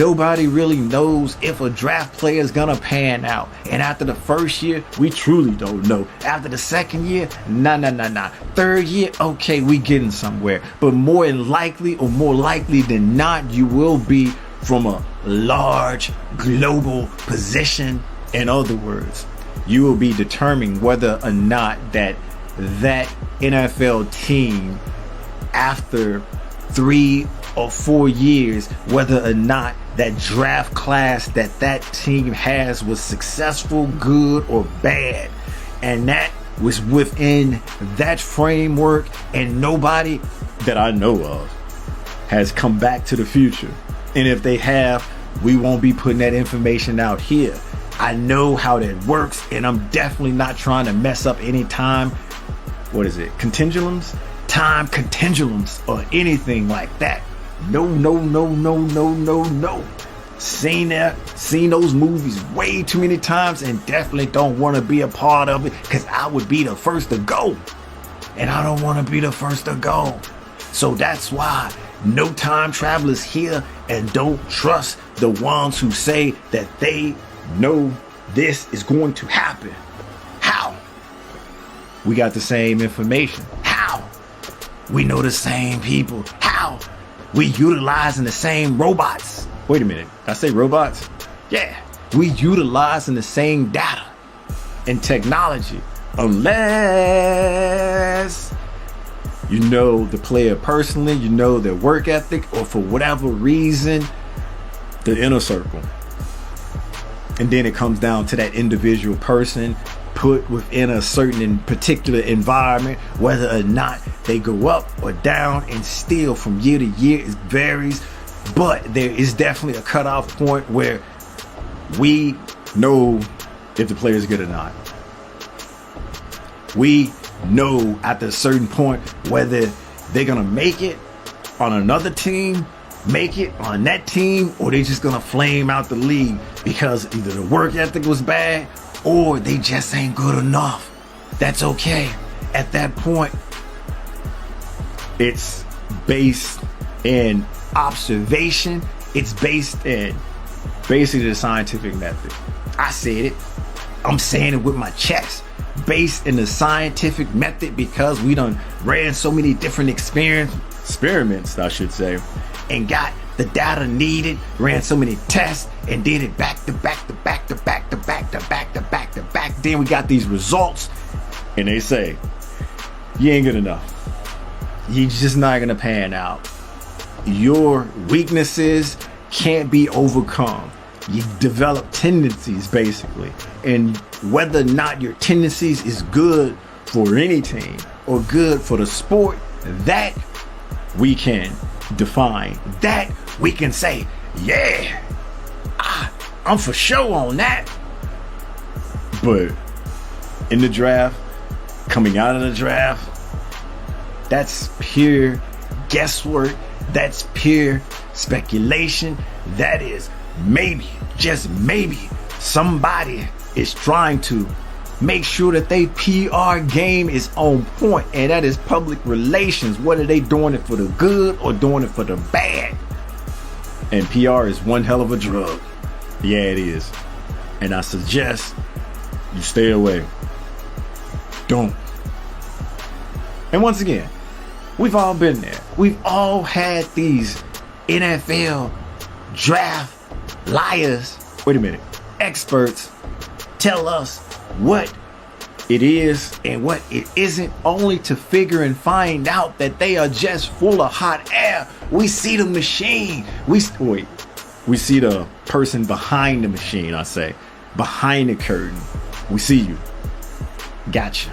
nobody really knows if a draft player is gonna pan out. And after the first year, we truly don't know. After the second year, nah. Third year, okay, we getting somewhere. But more likely than not, you will be from a large global position. In other words, you will be determining whether or not that NFL team, after 3 or 4 years, whether or not that draft class that team has was successful, good, or bad. And that was within that framework, and nobody that I know of has come back to the future. And if they have, we won't be putting that information out here. I know how that works, and I'm definitely not trying to mess up any time. What is it? Contingulums? Time contingulums or anything like that. No. Seen those movies way too many times, and definitely don't want to be a part of it, because I would be the first to go. And I don't want to be the first to go. So that's why no time travelers here, and don't trust the ones who say that they know this is going to happen. How? We got the same information. How? We know the same people. How? We utilizing the same robots. Wait a minute, I say robots? Yeah, we utilizing the same data and technology, unless you know the player personally, you know their work ethic, or for whatever reason, the inner circle. And then it comes down to that individual person put within a certain particular environment, whether or not they go up or down, and still from year to year it varies. But there is definitely a cutoff point where we know if the player is good or not. We know at a certain point whether they're gonna make it on another team, make it on that team, or they just gonna flame out the league because either the work ethic was bad or they just ain't good enough. That's okay. At that point, it's based in observation. It's based in basically the scientific method. I said it. I'm saying it with my chest. Based in the scientific method, because we done ran so many different experiments, I should say, and got the data needed, ran so many tests, and did it back to back. Then we got these results, and they say, you ain't good enough. You're just not gonna pan out. Your weaknesses can't be overcome. You develop tendencies, basically. And whether or not your tendencies is good for any team or good for the sport, that we can define. That we can say, yeah, I'm for sure on that. But in the draft, coming out of the draft, that's pure guesswork. That's pure speculation. That is maybe, just maybe, somebody is trying to make sure that they PR game is on point, and that is public relations, whether they doing it for the good or doing it for the bad. And PR is one hell of a drug. Yeah, it is. And I suggest you stay away. Don't. And once again, we've all been there. We've all had these NFL draft liars, wait a minute, experts tell us what it is and what it isn't, only to figure and find out that they are just full of hot air. We see the machine. We see the person behind the machine, I say, behind the curtain. We see you. Gotcha.